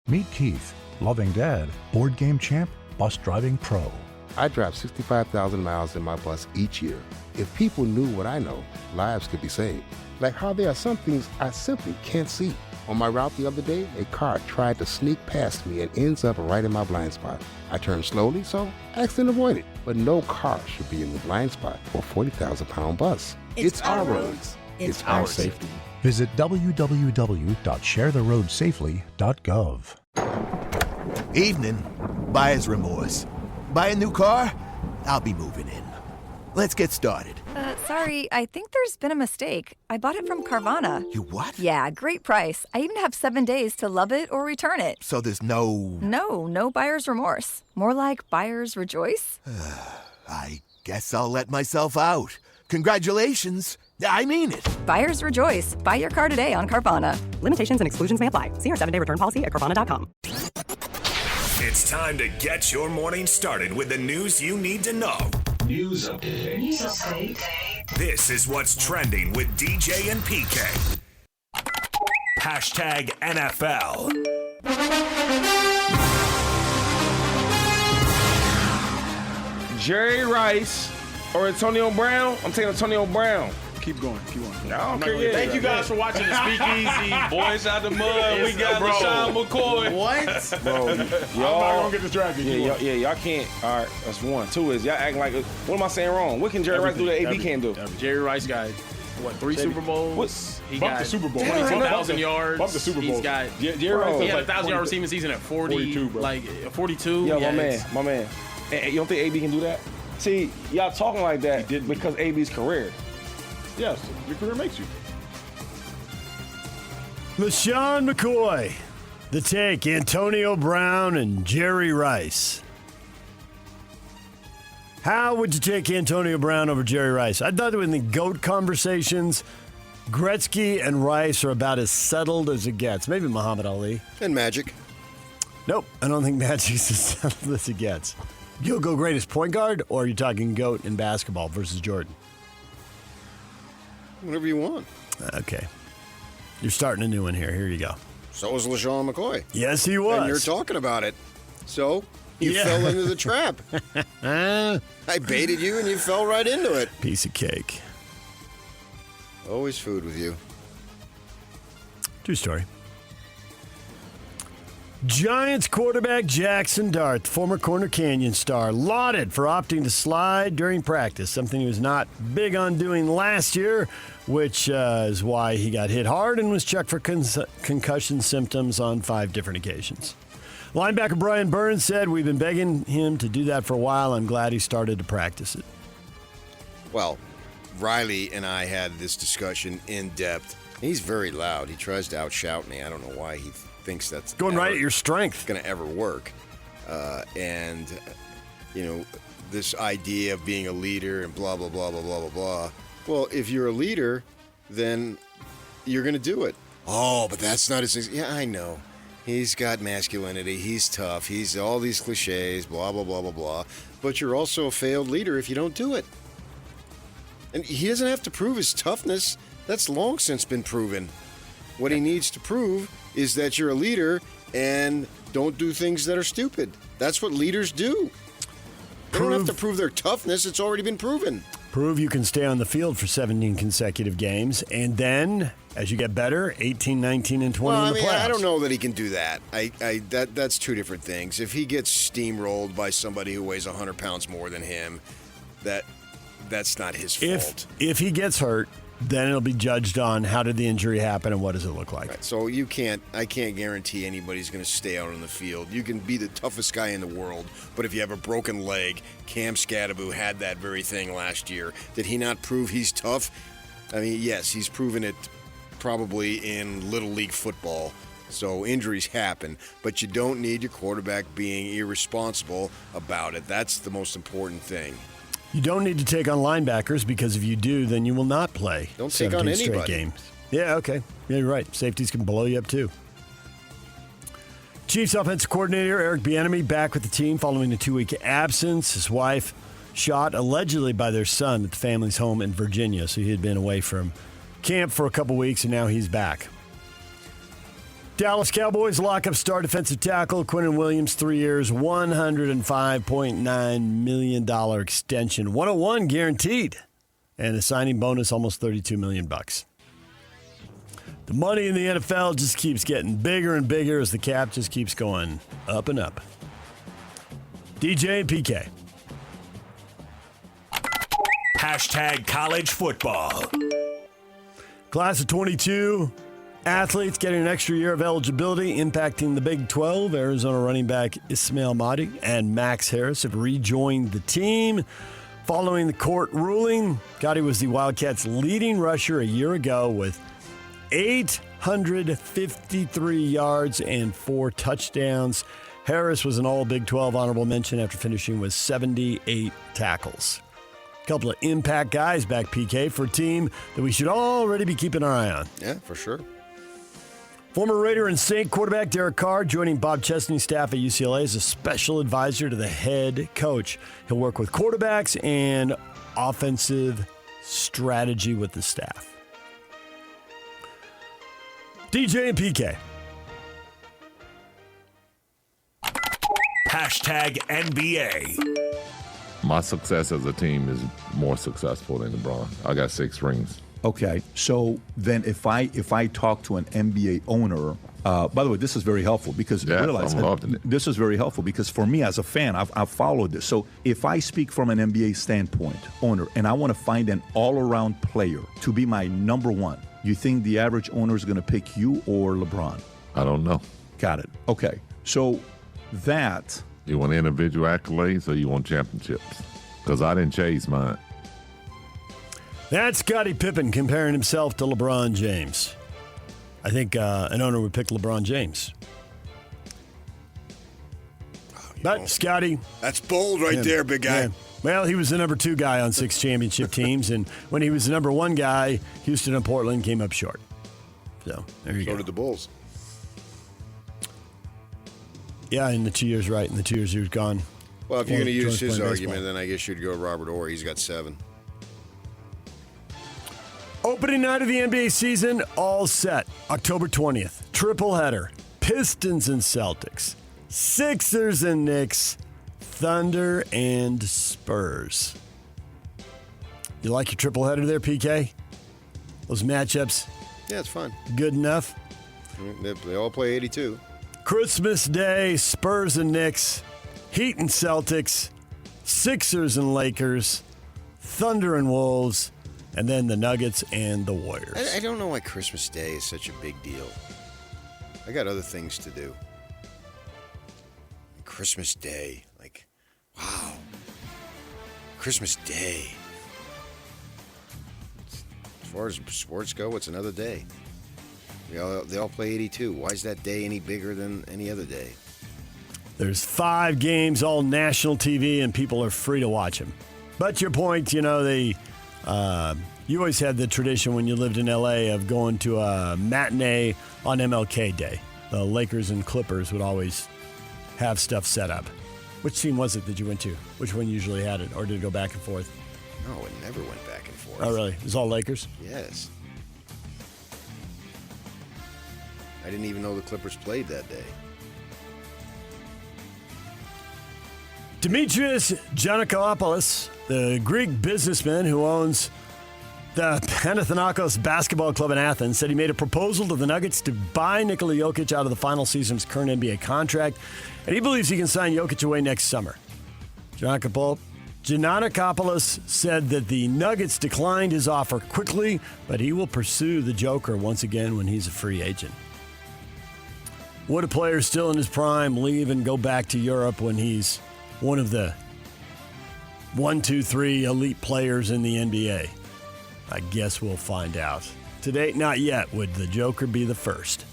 Meet Keith, loving dad, board game champ, bus driving pro. I drive 65,000 miles in my bus each year. If people knew what I know, lives could be saved. Like how there are some things I simply can't see. On my route the other day, a car tried to sneak past me and ends up right in my blind spot. I turned slowly, so accident avoided. But no car should be in the blind spot for a 40,000-pound bus. It's our roads. It's our safety. Visit www.sharetheroadsafely.gov. Evening. Buyer's remorse. Buy a new car? I'll be moving in. Let's get started. Sorry, I think there's been a mistake. I bought it from Carvana. You what? Yeah, great price. I even have 7 days to love it or return it. So there's no... No buyer's remorse. More like buyer's rejoice. I guess I'll let myself out. Congratulations. I mean it. Buyer's rejoice. Buy your car today on Carvana. Limitations and exclusions may apply. See our 7-day return policy at Carvana.com. It's time to get your morning started with the news you need to know. News update. This is what's trending with DJ and PK. Hashtag NFL. Jerry Rice or Antonio Brown? I'm taking Antonio Brown. Keep going. I don't care. Thank you guys for watching the Speakeasy. Boys out the mud. We got LaShawn McCoy. What? Bro, I'm not going to get distracted. Y'all can't. All right, that's one. Two is y'all acting like, what am I saying wrong? What can Jerry Rice do that AB can't do? Jerry Rice got, three Super Bowls? He got the Super Bowl. 22,000 yards. Bump the Super Bowl. He's got, Jerry Rice he had a like 1,000-yard receiving season at 42, bro. Like 42. Yo, Yeah, my man. And you don't think AB can do that? See, y'all talking like that because AB's career. Yes, your career makes you. LaShawn McCoy, The Take, Antonio Brown, and Jerry Rice. How would you take Antonio Brown over Jerry Rice? I thought in the GOAT conversations, Gretzky and Rice are about as settled as it gets. Maybe Muhammad Ali. And Magic. Nope, I don't think Magic's as settled as it gets. You'll go greatest point guard, or are you talking GOAT in basketball versus Jordan? Whatever you want. Okay. You're starting a new one here. Here you go. So was LaShawn McCoy. Yes, he was. And you're talking about it. So you fell into the trap. I baited you and you fell right into it. Piece of cake. Always food with you. True story. Giants quarterback Jackson Dart, the former Corner Canyon star, lauded for opting to slide during practice, something he was not big on doing last year, which is why he got hit hard and was checked for concussion symptoms on 5 different occasions. Linebacker Brian Burns said, "We've been begging him to do that for a while. I'm glad he started to practice it." Well, Riley and I had this discussion in depth. He's very loud. He tries to outshout me. I don't know why he thinks that's going right at your strength. Going to ever work. And, you know, this idea of being a leader and blah, blah, blah, blah, blah, blah, blah. Well, if you're a leader, then you're going to do it. Oh, but that's not his... Yeah, I know. He's got masculinity. He's tough. He's all these cliches, blah, blah, blah, blah, blah. But you're also a failed leader if you don't do it. And he doesn't have to prove his toughness. That's long since been proven. What he needs to prove is that you're a leader and don't do things that are stupid. That's what leaders do. They don't have to prove their toughness. It's already been proven. Prove you can stay on the field for 17 consecutive games, and then, as you get better, 18, 19, and 20 in the playoffs. I don't know that he can do that. That's two different things. If he gets steamrolled by somebody who weighs 100 pounds more than him, that's not his fault. If he gets hurt, then it'll be judged on how did the injury happen and what does it look like. Right. So I can't guarantee anybody's going to stay out on the field. You can be the toughest guy in the world, but if you have a broken leg, Cam Scadaboo had that very thing last year. Did he not prove he's tough? I mean, yes, he's proven it probably in Little League football. So injuries happen, but you don't need your quarterback being irresponsible about it. That's the most important thing. You don't need to take on linebackers because if you do, then you will not play. Don't take on anybody. Straight games. Yeah, okay. Yeah, you're right. Safeties can blow you up too. Chiefs offensive coordinator Eric Bieniemy back with the team following a 2-week absence. His wife shot allegedly by their son at the family's home in Virginia, so he had been away from camp for a couple weeks and now he's back. Dallas Cowboys lock-up star defensive tackle Quinnen Williams, 3 years, $105.9 million extension, 101 guaranteed, and a signing bonus almost $32 million. The money in the NFL just keeps getting bigger and bigger as the cap just keeps going up and up. DJ and PK. Hashtag college football. Class of 22 athletes getting an extra year of eligibility, impacting the Big 12. Arizona running back Ismail Mahdi and Max Harris have rejoined the team following the court ruling. Gotti was the Wildcats' leading rusher a year ago with 853 yards and 4 touchdowns. Harris was an all Big 12 honorable mention after finishing with 78 tackles. A couple of impact guys back, PK, for a team that we should already be keeping our eye on. Yeah, for sure. Former Raider and Saint quarterback Derek Carr joining Bob Chesney's staff at UCLA as a special advisor to the head coach. He'll work with quarterbacks and offensive strategy with the staff. DJ and PK. Hashtag NBA. My success as a team is more successful than LeBron. I got 6 rings. Okay, so then if I talk to an NBA owner, by the way, this is very helpful because realize this is very helpful because for me as a fan, I've followed this. So if I speak from an NBA standpoint, owner, and I want to find an all-around player to be my number one, you think the average owner is going to pick you or LeBron? I don't know. Got it. Okay, so that. You want individual accolades or you want championships? Because I didn't chase mine. That's Scottie Pippen comparing himself to LeBron James. I think an owner would pick LeBron James. But Scottie. That's bold right there, big guy. Yeah. Well, he was the number 2 guy on 6 championship teams, and when he was the number 1 guy, Houston and Portland came up short. So, there you go. So did the Bulls. Yeah, in the 2 years, right. In the 2 years he was gone. Well, if you're going to use his argument, then I guess you'd go Robert Horry. He's got 7. Opening night of the NBA season, all set. October 20th. Triple header. Pistons and Celtics. Sixers and Knicks. Thunder and Spurs. You like your triple header there, PK? Those matchups? Yeah, it's fun. Good enough? They all play 82. Christmas Day, Spurs and Knicks. Heat and Celtics. Sixers and Lakers. Thunder and Wolves. And then the Nuggets and the Warriors. I don't know why Christmas Day is such a big deal. I got other things to do. Christmas Day. Like, wow. Christmas Day. As far as sports go, it's another day. They all play 82. Why is that day any bigger than any other day? There's 5 games, all national TV, and people are free to watch them. But your point, you always had the tradition when you lived in L.A. of going to a matinee on MLK Day. The Lakers and Clippers would always have stuff set up. Which team was it that you went to? Which one usually had it, or did it go back and forth? No, it never went back and forth. Oh, really? It was all Lakers? Yes. I didn't even know the Clippers played that day. Demetrius Giannakopoulos, the Greek businessman who owns the Panathinaikos basketball club in Athens, said he made a proposal to the Nuggets to buy Nikola Jokic out of the final season's current NBA contract, and he believes he can sign Jokic away next summer. Giannakopoulos said that the Nuggets declined his offer quickly, but he will pursue the Joker once again when he's a free agent. Would a player still in his prime leave and go back to Europe when he's one of the 1, 2, 3 elite players in the NBA? I guess we'll find out. To date, not yet. Would the Joker be the first?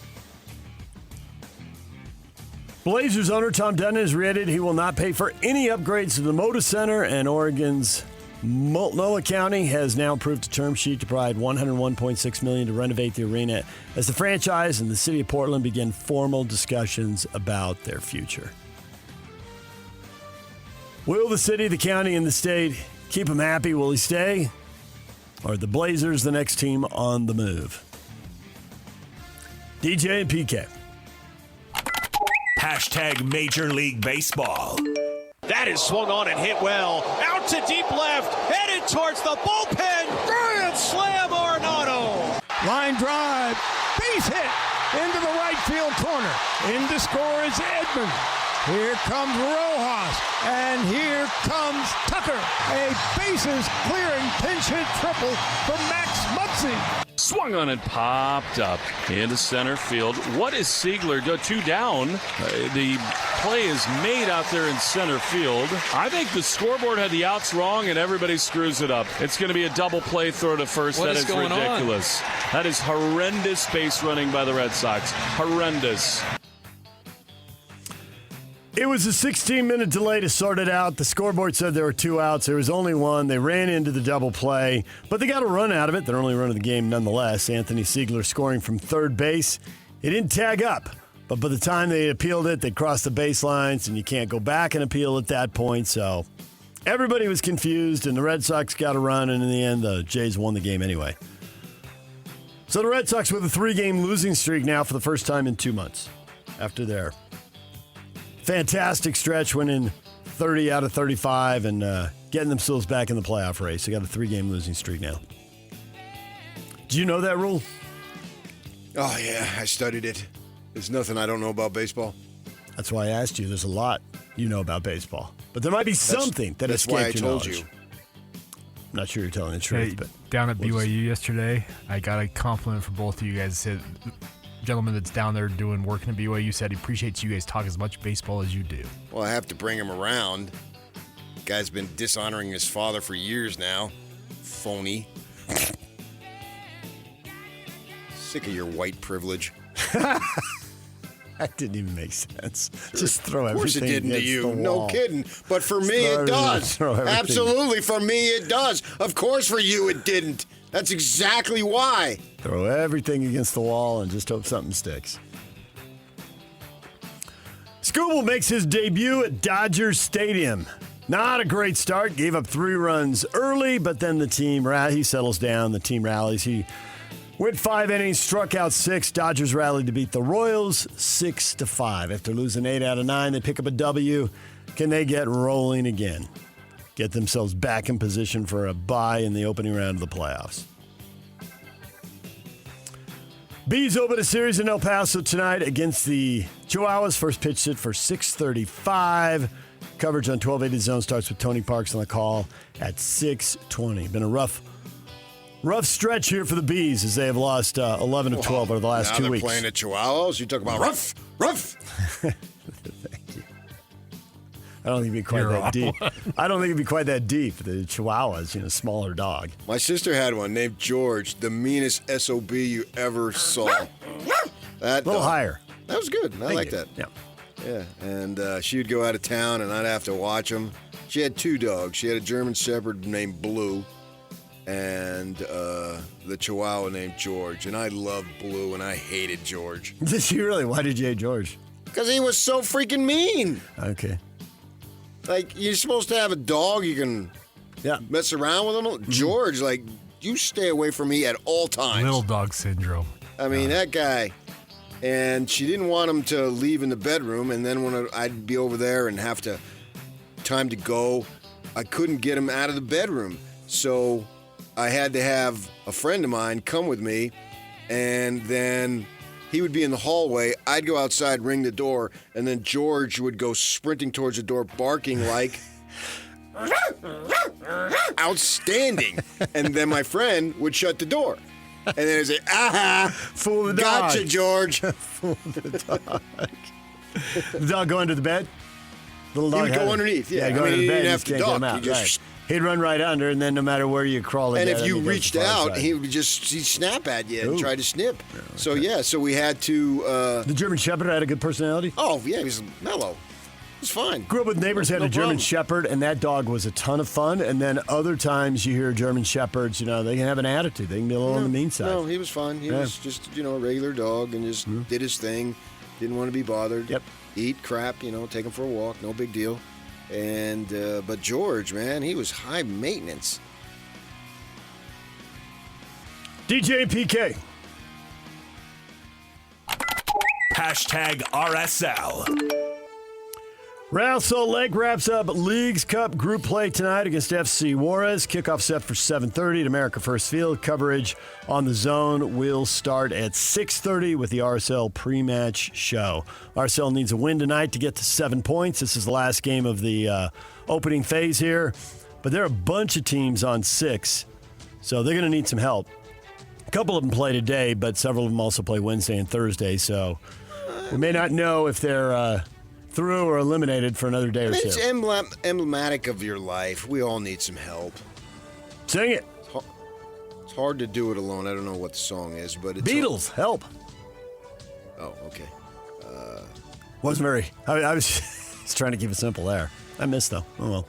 Blazers owner Tom Dunn has reiterated he will not pay for any upgrades to the Moda Center, and Oregon's Multnomah County has now approved a term sheet to provide $101.6 million to renovate the arena as the franchise and the city of Portland begin formal discussions about their future. Will the city, the county, and the state keep him happy? Will he stay? Or are the Blazers the next team on the move? DJ and PK. Major League Baseball. That is swung on and hit well. Out to deep left, headed towards the bullpen. Grand slam, Arenado. Line drive, base hit into the right field corner. In to score is Edman. Here comes Rojas, and here comes Tucker. A bases-clearing pinch hit triple for Max Muncy. Swung on and popped up into center field. What is Siegler do? 2 down. The play is made out there in center field. I think the scoreboard had the outs wrong, and everybody screws it up. It's going to be a double play throw to first. That is ridiculous. That is horrendous base running by the Red Sox. Horrendous. It was a 16-minute delay to sort it out. The scoreboard said there were 2 outs. There was only 1. They ran into the double play, but they got a run out of it. Their only run of the game nonetheless. Anthony Siegler scoring from third base. It didn't tag up, but by the time they appealed it, they crossed the baselines, and you can't go back and appeal at that point. So everybody was confused, and the Red Sox got a run, and in the end, the Jays won the game anyway. So the Red Sox with a 3-game losing streak now for the first time in 2 months after their fantastic stretch, winning 30 out of 35 and getting themselves back in the playoff race. They got a 3-game losing streak now. Do you know that rule? Oh, yeah, I studied it. There's nothing I don't know about baseball. That's why I asked you. There's a lot you know about baseball. But there might be something that escaped your knowledge. That's why I told you. I'm not sure you're telling the truth. But down at BYU yesterday, I got a compliment from both of you guys. It said, gentleman that's down there doing work in the BYU said he appreciates you guys talk as much baseball as you do. Well, I have to bring him around. The guy's been dishonoring his father for years now. Phony. Sick of your white privilege. That didn't even make sense. Just throw everything. Of course it didn't to you. No kidding. But for me, it does. Absolutely. For me, it does. Of course, for you, it didn't. That's exactly why. Throw everything against the wall and just hope something sticks. Scooble makes his debut at Dodger Stadium. Not a great start. Gave up 3 runs early, but then the team, he settles down. The team rallies. He went 5 innings, struck out 6. Dodgers rallied to beat the Royals 6-5. After losing 8 out of 9, they pick up a W. Can they get rolling again? Get themselves back in position for a bye in the opening round of the playoffs. Bees open a series in El Paso tonight against the Chihuahuas. First pitch hit for 6:35. Coverage on 1280 Zone starts with Tony Parks on the call at 6:20. Been a rough stretch here for the Bees as they have lost 11 of 12 over the last 2 weeks. Now they're playing the Chihuahuas. You talk about rough. Thank you. I don't think it'd be quite that deep. I don't think it'd be quite that deep. The Chihuahuas, smaller dog. My sister had one named George, the meanest SOB you ever saw. That a little higher. That was good. I like that. Yeah. Yeah, and she would go out of town, and I'd have to watch them. She had 2 dogs. She had a German Shepherd named Blue, and the Chihuahua named George. And I loved Blue, and I hated George. Did you really? Why did you hate George? Because he was so freaking mean. Okay. Like, you're supposed to have a dog you can mess around with him. Mm-hmm. George, you stay away from me at all times. Little dog syndrome. I mean, that guy. And she didn't want him to leave in the bedroom. And then when I'd be over there and have time to go, I couldn't get him out of the bedroom. So I had to have a friend of mine come with me. And then he would be in the hallway. I'd go outside, ring the door, and then George would go sprinting towards the door, barking like outstanding. And then my friend would shut the door. And then he'd say, fool the dog. Gotcha, George. Fool the dog. The dog go under the bed? Little dog he would go underneath. Yeah, go under the bed. He'd have to duck. He'd run right under, and then no matter where you crawl, and if you reached out, he'd snap at you and try to snip. Oh, okay. So we had to. The German Shepherd had a good personality. Oh yeah, he was mellow. It was fine. Grew up with neighbors had a German Shepherd, and that dog was a ton of fun. And then other times you hear German Shepherds, they can have an attitude. They can be a little on the mean side. No, he was fun. He was just a regular dog and just did his thing. Didn't want to be bothered. Yep. Eat crap, take him for a walk. No big deal. And but George, man, he was high maintenance. DJ and PK. #RSL. Real Salt Lake wraps up Leagues Cup group play tonight against FC Juarez. Kickoff set for 7:30 at America First Field. Coverage on the Zone will start at 6:30 with the RSL pre-match show. RSL needs a win tonight to get to 7 points. This is the last game of the opening phase here. But there are a bunch of teams on 6, so they're going to need some help. A couple of them play today, but several of them also play Wednesday and Thursday, so we may not know if they're through or eliminated for another day or two. It's emblematic of your life. We all need some help. Sing it. It's hard to do it alone. I don't know what the song is, but it's... Beatles, help. Oh, okay. Wasn't very... I was just trying to keep it simple there. I missed, though. Oh, well.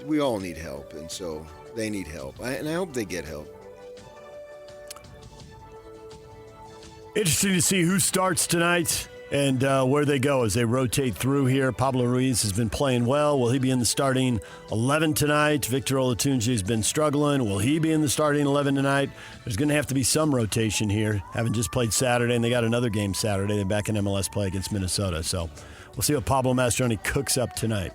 We all need help, and so they need help. And I hope they get help. Interesting to see who starts tonight and where they go as they rotate through here. Pablo Ruiz has been playing well. Will he be in the starting 11 tonight? Victor Olatunji has been struggling. Will he be in the starting 11 tonight? There's going to have to be some rotation here. Having just played Saturday, and they got another game Saturday. They're back in MLS play against Minnesota. So we'll see what Pablo Mastroeni cooks up tonight.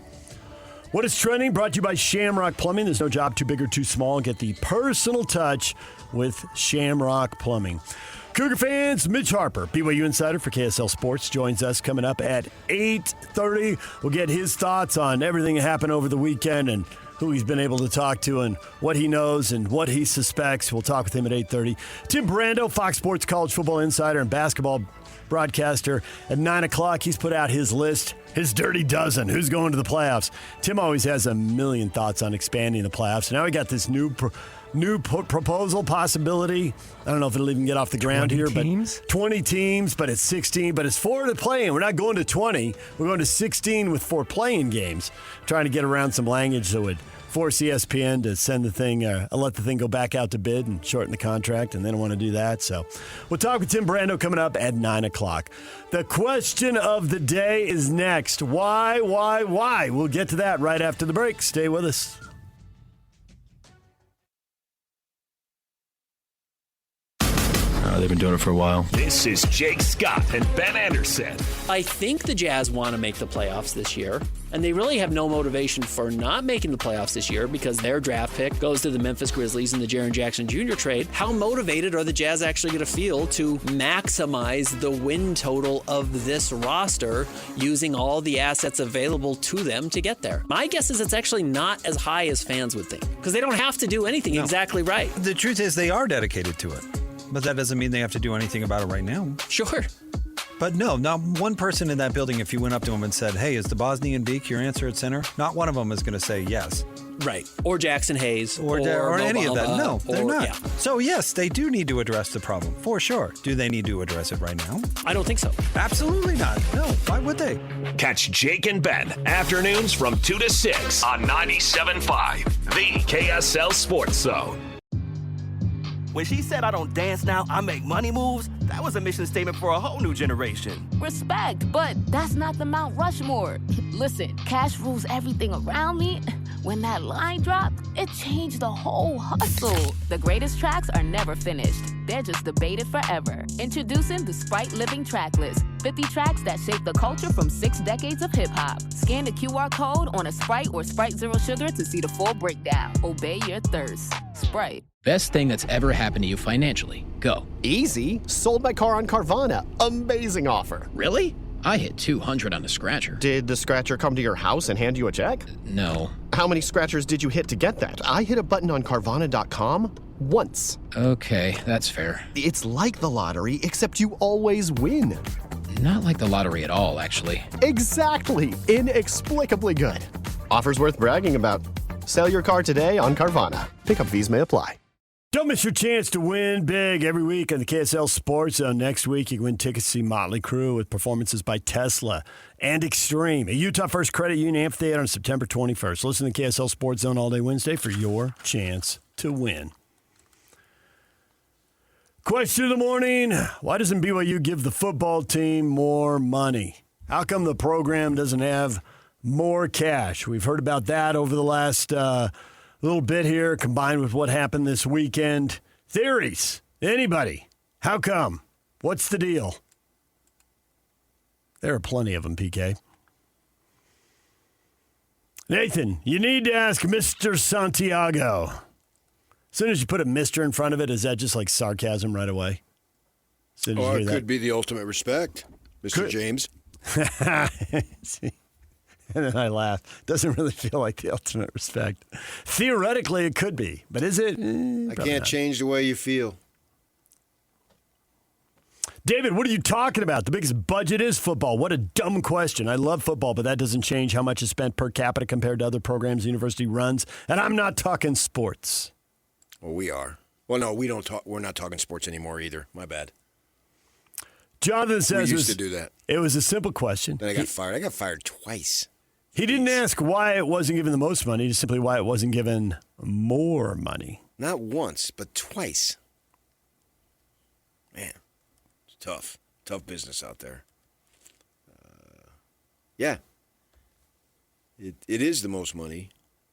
What is trending? Brought to you by Shamrock Plumbing. There's no job too big or too small. Get the personal touch with Shamrock Plumbing. Cougar fans, Mitch Harper, BYU insider for KSL Sports, joins us coming up at 8:30. We'll get his thoughts on everything that happened over the weekend and who he's been able to talk to and what he knows and what he suspects. We'll talk with him at 8:30. Tim Brando, Fox Sports college football insider and basketball broadcaster, at 9 o'clock. He's put out his list, his dirty dozen. Who's going to the playoffs? Tim always has a million thoughts on expanding the playoffs. Now we got this new proposal possibility. I don't know if it'll even get off the ground here, teams? But 20 teams, but it's 16, but it's 4 to play in. We're not going to 20. We're going to 16 with 4 playing games, trying to get around some language that would force ESPN to send the thing, let the thing go back out to bid and shorten the contract, and they don't want to do that. So we'll talk with Tim Brando coming up at 9 o'clock. The question of the day is next. Why? We'll get to that right after the break. Stay with us. They've been doing it for a while. This is Jake Scott and Ben Anderson. I think the Jazz want to make the playoffs this year, and they really have no motivation for not making the playoffs this year because their draft pick goes to the Memphis Grizzlies in the Jaren Jackson Jr. trade. How motivated are the Jazz actually going to feel to maximize the win total of this roster using all the assets available to them to get there? My guess is it's actually not as high as fans would think because they don't have to do anything exactly right. The truth is they are dedicated to it. But that doesn't mean they have to do anything about it right now. Sure. But no, not one person in that building, if you went up to them and said, hey, is the Bosnian Beak your answer at center? Not one of them is going to say yes. Right. Or Jackson Hayes. Or any of that. No, they're not. Yeah. So, yes, they do need to address the problem, for sure. Do they need to address it right now? I don't think so. Absolutely not. No, why would they? Catch Jake and Ben, afternoons from 2 to 6 on 97.5, the KSL Sports Zone. When she said I don't dance now, I make money moves, that was a mission statement for a whole new generation. Respect, but that's not the Mount Rushmore. Listen, cash rules everything around me. When that line dropped, it changed the whole hustle. The greatest tracks are never finished. They're just debated forever. Introducing the Sprite Living Track List. 50 tracks that shape the culture from 6 decades of hip-hop. Scan the QR code on a Sprite or Sprite Zero Sugar to see the full breakdown. Obey your thirst. Sprite. Best thing that's ever happened to you financially. Go. Easy. Sold my car on Carvana. Amazing offer. Really? I hit 200 on the scratcher. Did the scratcher come to your house and hand you a check? No. How many scratchers did you hit to get that? I hit a button on Carvana.com once. Okay, that's fair. It's like the lottery, except you always win. Not like the lottery at all, actually. Exactly. Inexplicably good. Offers worth bragging about. Sell your car today on Carvana. Pickup fees may apply. Don't miss your chance to win big every week on the KSL Sports Zone. Next week, you can win tickets to see Motley Crue with performances by Tesla and Extreme at Utah First Credit Union Amphitheater on September 21st. Listen to KSL Sports Zone all day Wednesday for your chance to win. Question of the morning, why doesn't BYU give the football team more money? How come the program doesn't have more cash? We've heard about that over the last little bit here, combined with what happened this weekend. Theories? Anybody? How come? What's the deal? There are plenty of them, PK. Nathan, you need to ask Mr. Santiago. As soon as you put a Mr. in front of it, is that just like sarcasm right away? Or it could be the ultimate respect, Mr. James. And then I laugh. Doesn't really feel like the ultimate respect. Theoretically, it could be. But is it? I can't change the way you feel. David, what are you talking about? The biggest budget is football. What a dumb question. I love football, but that doesn't change how much is spent per capita compared to other programs the university runs. And I'm not talking sports. Well, we are. Well, no, we don't talk. We're not talking sports anymore either. My bad. Jonathan says we used to do that. It was a simple question. Then I got fired. I got fired twice. He didn't ask why it wasn't given the most money, just simply why it wasn't given more money. Not once, but twice. Man, it's tough. Tough business out there. Yeah. It is the most money,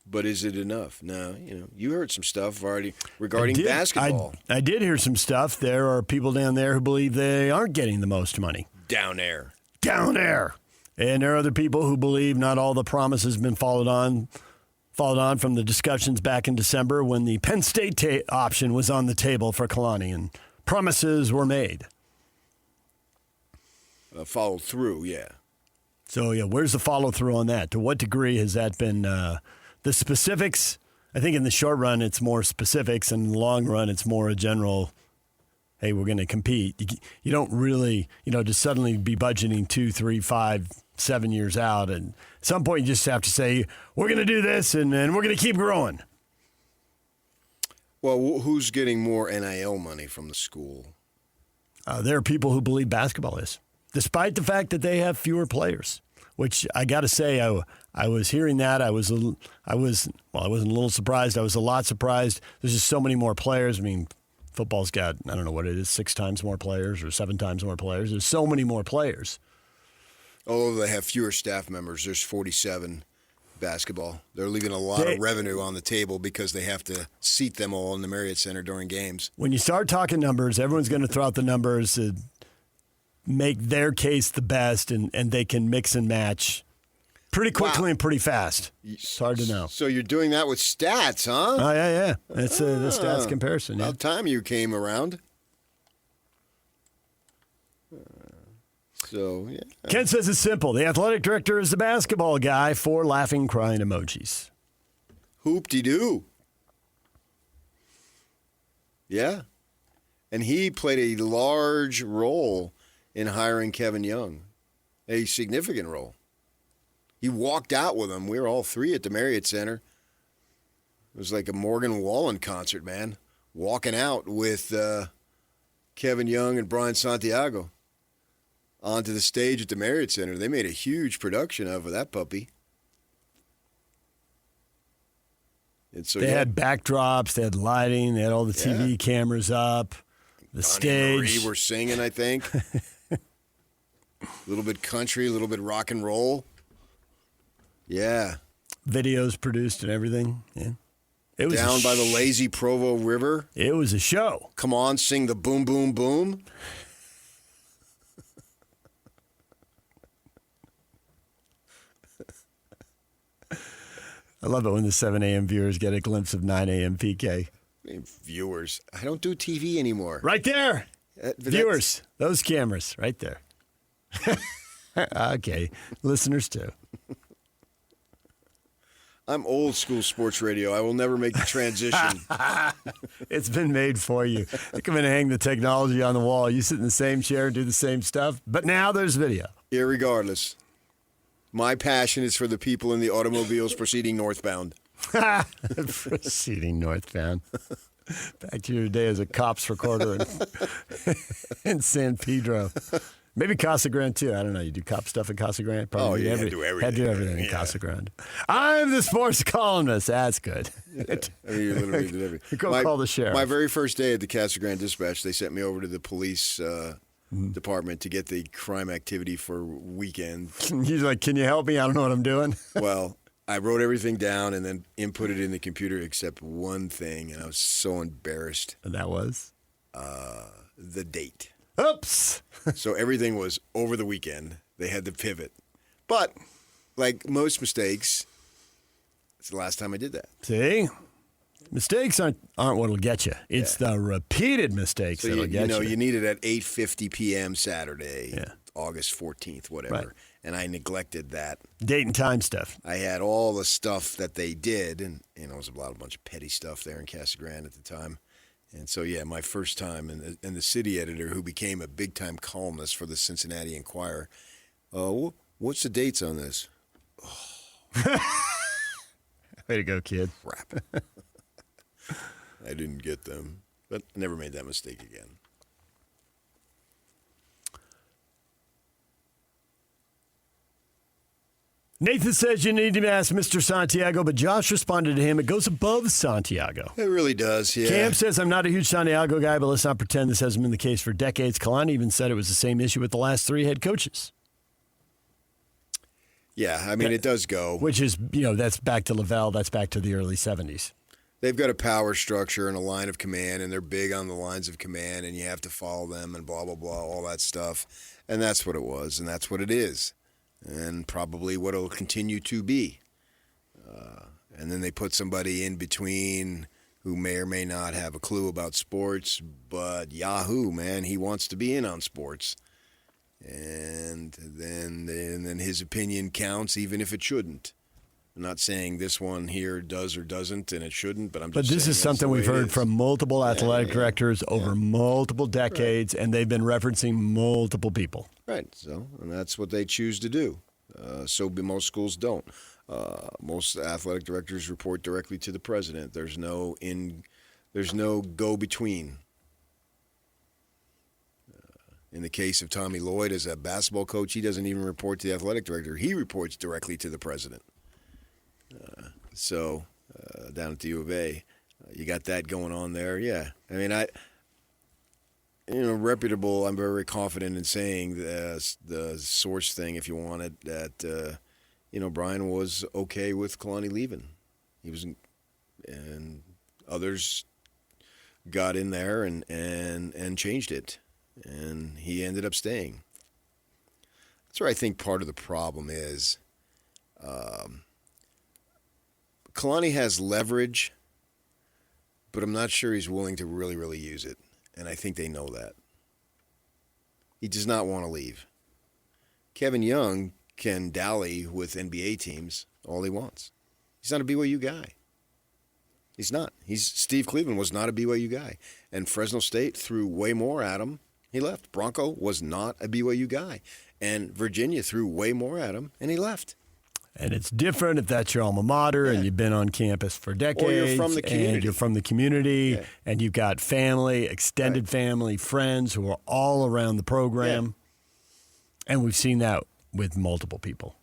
but is it enough? No, you heard some stuff already regarding basketball. I did hear some stuff. There are people down there who believe they aren't getting the most money. Down there. And there are other people who believe not all the promises have been followed on from the discussions back in December when the Penn State option was on the table for Kalani and promises were made. Followed through, yeah. So, where's the follow-through on that? To what degree has that been the specifics? I think in the short run, it's more specifics. And in the long run, it's more a general, hey, we're going to compete. You don't really, just suddenly be budgeting 2, 3, 5, 7 years out. And at some point, you just have to say, we're going to do this, and we're going to keep growing. Well, who's getting more NIL money from the school? There are people who believe basketball is, despite the fact that they have fewer players. Which I got to say, I was hearing that. I wasn't a little surprised. I was a lot surprised. There's just so many more players. I mean, football's got, I don't know what it is, 6 times more players or 7 times more players. There's so many more players. Although they have fewer staff members, there's 47 basketball. They're leaving a lot of revenue on the table because they have to seat them all in the Marriott Center during games. When you start talking numbers, everyone's going to throw out the numbers to make their case the best, and they can mix and match pretty quickly and pretty fast. It's hard to know. So you're doing that with stats, huh? Oh, yeah. It's the stats comparison. About time you came around. So, yeah. Ken says it's simple. The athletic director is the basketball guy. 4 laughing, crying emojis. Hoop-de-doo. Yeah. And he played a large role in hiring Kevin Young, a significant role. He walked out with him. We were all 3 at the Marriott Center. It was like a Morgan Wallen concert, man. Walking out with Kevin Young and Brian Santiago onto the stage at the Marriott Center. They made a huge production of that puppy. And so they had backdrops, they had lighting, they had all the TV cameras up, the stage. Marie were singing, I think. A little bit country, a little bit rock and roll. Yeah. Videos produced and everything. Yeah. It was down by the lazy Provo River. It was a show. Come on, sing the boom, boom, boom. I love it when the 7 a.m. viewers get a glimpse of 9 a.m. PK. Viewers. I don't do TV anymore. Right there. Viewers. Those cameras. Right there. Okay. Listeners, too. I'm old school sports radio. I will never make the transition. It's been made for you. They come in and hang the technology on the wall. You sit in the same chair and do the same stuff. But now there's video. Irregardless. My passion is for the people in the automobiles proceeding northbound. Proceeding northbound. Back to your day as a cops recorder in San Pedro. Maybe Casa Grande, too. I don't know. You do cop stuff in Casa Grande? Probably had to do everything. Had to do everything in Casa Grande. I'm the sports columnist. That's good. Yeah. I mean, you literally did everything. Go call the sheriff. My very first day at the Casa Grande Dispatch, they sent me over to the police department to get the crime activity for weekend. He's like, can you help me? I don't know what I'm doing. Well, I wrote everything down and then inputted it in the computer except one thing, and I was so embarrassed. And that was? The date. Oops. So everything was over the weekend. They had to pivot. But like most mistakes, it's the last time I did that. See? Mistakes aren't what'll get you. It's the repeated mistakes that'll get you. You need it at 8:50 p.m. Saturday, August 14th, whatever. Right. And I neglected that. Date and time stuff. I had all the stuff that they did, and it was a bunch of petty stuff there in Casa Grande at the time. And so, my first time, and the city editor, who became a big-time columnist for the Cincinnati Enquirer, what's the dates on this? Way to go, kid. Crap. I didn't get them, but I never made that mistake again. Nathan says you need to ask Mr. Santiago, but Josh responded to him. It goes above Santiago. It really does, yeah. Cam says, I'm not a huge Santiago guy, but let's not pretend this hasn't been the case for decades. Kalani even said it was the same issue with the last 3 head coaches. Yeah, I mean, it does go. Which is, that's back to Lavelle. That's back to the early 70s. They've got a power structure and a line of command, and they're big on the lines of command, and you have to follow them and blah, blah, blah, all that stuff. And that's what it was, and that's what it is. And probably what it'll continue to be. And then they put somebody in between who may or may not have a clue about sports, but Yahoo, man, he wants to be in on sports. And then his opinion counts even if it shouldn't. I'm not saying this one here does or doesn't, and it shouldn't, but I'm just saying this is something we've heard from multiple athletic directors over multiple decades, and they've been referencing multiple people. Right, and that's what they choose to do. So most schools don't. Most athletic directors report directly to the president. There's no go-between. In the case of Tommy Lloyd as a basketball coach, he doesn't even report to the athletic director. He reports directly to the president. Down at the U of A, you got that going on there. Yeah, I mean, reputable. I'm very confident in saying the source thing, if you want it, that Brian was okay with Kalani leaving. He was, and others got in there and changed it, and he ended up staying. That's where I think part of the problem is. Kalani has leverage, but I'm not sure he's willing to really, really use it. And I think they know that. He does not want to leave. Kevin Young can dally with NBA teams all he wants. He's not a BYU guy. He's not. Steve Cleveland was not a BYU guy. And Fresno State threw way more at him. He left. Bronco was not a BYU guy. And Virginia threw way more at him, and he left. And it's different if that's your alma mater and you've been on campus for decades. Or you're from the community. And you're from the community, and you've got family, extended family, friends who are all around the program. Yeah. And we've seen that with multiple people.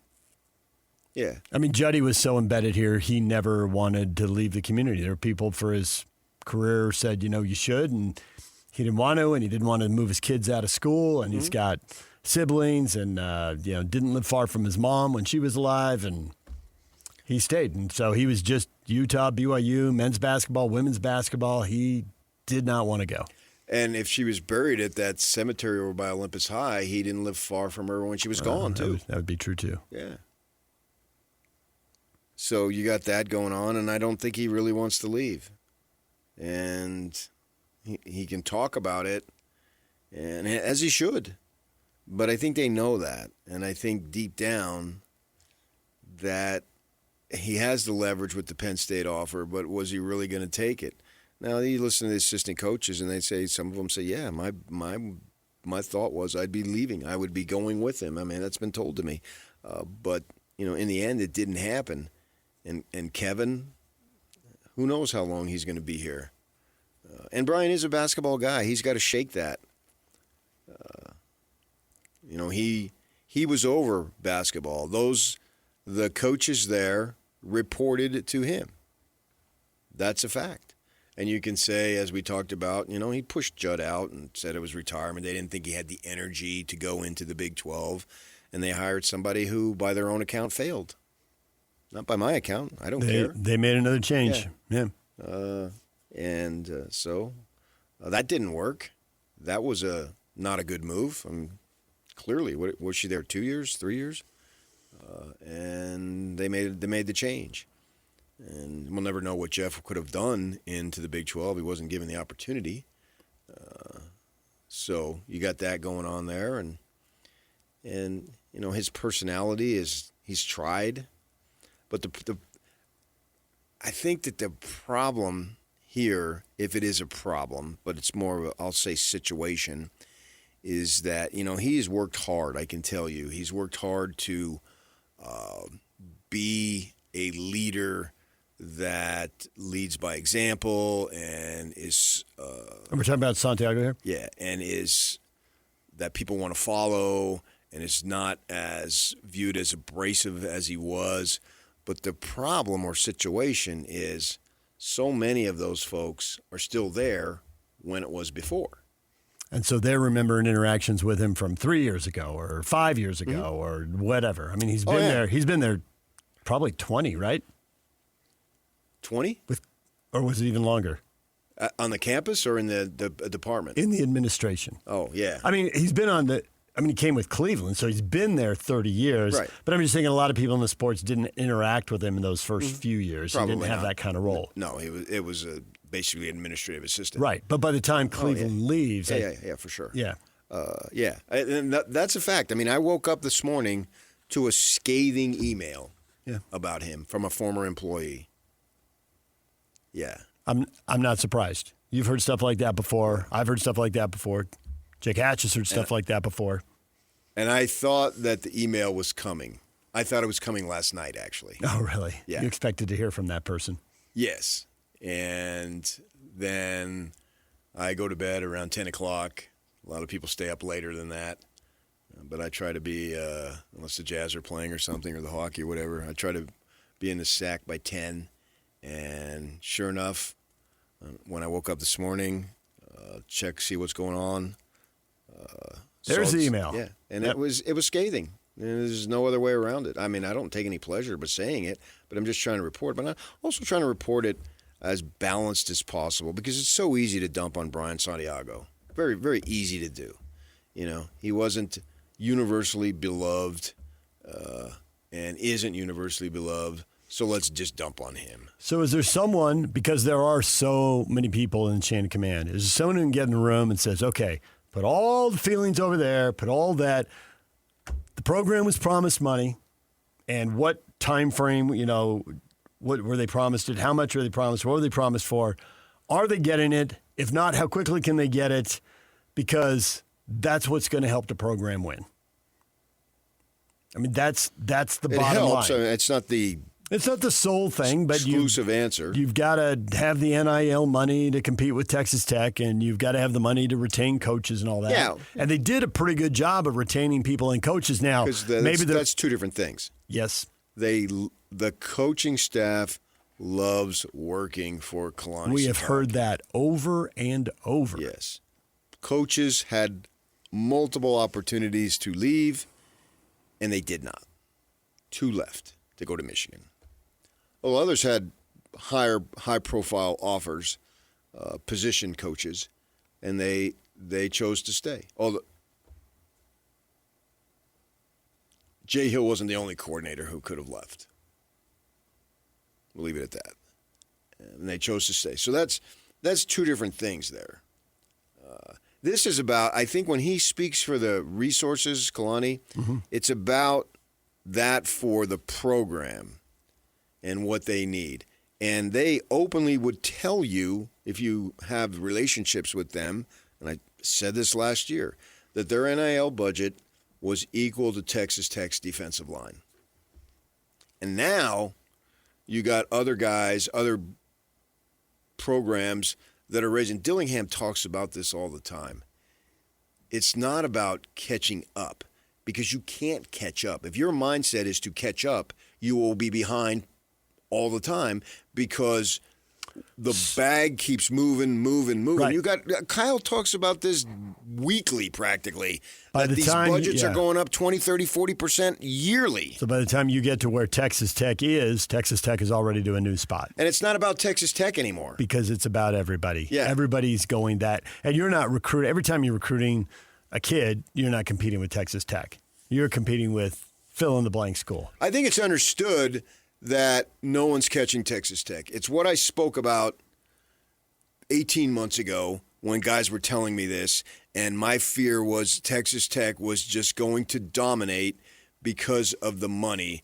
Yeah. I mean, Juddy was so embedded here, he never wanted to leave the community. There were people for his career said, you should, and he didn't want to, and he didn't want to move his kids out of school, and he's got siblings, and didn't live far from his mom when she was alive, and he stayed. And so he was just Utah, BYU, men's basketball, women's basketball. He did not want to go. And if she was buried at that cemetery over by Olympus High, he didn't live far from her when she was gone, too. That would be true, too. Yeah. So you got that going on, and I don't think he really wants to leave. And he can talk about it, and as he should. But I think they know that, and I think deep down that he has the leverage with the Penn State offer, but was he really going to take it? Now, you listen to the assistant coaches, and some of them say, yeah, my thought was I'd be leaving. I would be going with him. I mean, that's been told to me. But, in the end, it didn't happen. And Kevin, who knows how long he's going to be here. And Brian is a basketball guy. He's got to shake that. He was over basketball. The coaches there reported to him. That's a fact. And you can say, as we talked about, he pushed Judd out and said it was retirement. They didn't think he had the energy to go into the Big 12. And they hired somebody who, by their own account, failed. Not by my account. I don't care. They made another change. Yeah. So that didn't work. That was not a good move. clearly. Was she there 2 years, 3 years? And they made the change. And we'll never know what Jeff could have done into the Big 12. He wasn't given the opportunity. So you got that going on there. And his personality is he's tried. But I think that the problem here, if it is a problem, but it's more of a, I'll say, situation, is that, he's worked hard, I can tell you. He's worked hard to be a leader that leads by example and is... We're talking about Santiago here? Yeah, and is that people want to follow and is not as viewed as abrasive as he was. But the problem or situation is so many of those folks are still there when it was before. And so they're remembering interactions with him from 3 years ago or 5 years ago or whatever. I mean, he's been there. He's been there probably 20, right? 20? Or was it even longer? On the campus or in the department? In the administration. Oh, yeah. I mean, he came with Cleveland, so he's been there 30 years. Right. But I'm just thinking a lot of people in the sports didn't interact with him in those first few years. Probably he didn't have that kind of role. No, it was basically administrative assistant. Right. But by the time Cleveland leaves. Yeah, for sure. Yeah. Yeah. And that's a fact. I mean, I woke up this morning to a scathing email about him from a former employee. Yeah. I'm not surprised. You've heard stuff like that before. I've heard stuff like that before. Jake Hatch has heard stuff like that before. And I thought that the email was coming. I thought it was coming last night, actually. Oh, really? Yeah. You expected to hear from that person? Yes. And then I go to bed around 10 o'clock. A lot of people stay up later than that. But I try to be, unless the Jazz are playing or something, or the hockey or whatever, I try to be in the sack by 10. And sure enough, when I woke up this morning, check, see what's going on. There's the email. Yeah, and it was scathing. There's no other way around it. I mean, I don't take any pleasure but saying it, but I'm just trying to report. But I'm also trying to report it as balanced as possible because it's so easy to dump on Brian Santiago. Very, very easy to do. He wasn't universally beloved and isn't universally beloved, so let's just dump on him. So is there someone, because there are so many people in the chain of command, is there someone who can get in the room and says, okay, put all the feelings over there, put all that. The program was promised money, and what time frame, what were they promised it? How much were they promised? What were they promised for? Are they getting it? If not, how quickly can they get it? Because that's what's going to help the program win. I mean, that's the bottom line. I mean, it's not the sole thing, but exclusive answer. You've got to have the NIL money to compete with Texas Tech, and you've got to have the money to retain coaches and all that. Yeah. And they did a pretty good job of retaining people and coaches now. Because that's two different things. Yes. The coaching staff loves working for Kalani. We have heard that over and over. Yes. Coaches had multiple opportunities to leave, and they did not. 2 left to go to Michigan. Well, others had high-profile offers, position coaches, and they chose to stay. Jay Hill wasn't the only coordinator who could have left. We'll leave it at that. And they chose to stay. So that's 2 different things there. This is about, I think when he speaks for the resources, Kalani, it's about that for the program and what they need. And they openly would tell you, if you have relationships with them, and I said this last year, that their NIL budget was equal to Texas Tech's defensive line. And now you got other guys, other programs that are raising. Dillingham talks about this all the time. It's not about catching up, because you can't catch up. If your mindset is to catch up, you will be behind all the time because the bag keeps moving. Right. You got Kyle talks about this weekly practically. These budgets are going up 20, 30, 40% yearly. So by the time you get to where Texas Tech is already to a new spot. And it's not about Texas Tech anymore. Because it's about everybody. Yeah. Everybody's going that. And you're not recruiting. Every time you're recruiting a kid, you're not competing with Texas Tech. You're competing with fill-in-the-blank school. I think it's understood that no one's catching Texas Tech. It's what I spoke about 18 months ago when guys were telling me this, and my fear was Texas Tech was just going to dominate because of the money.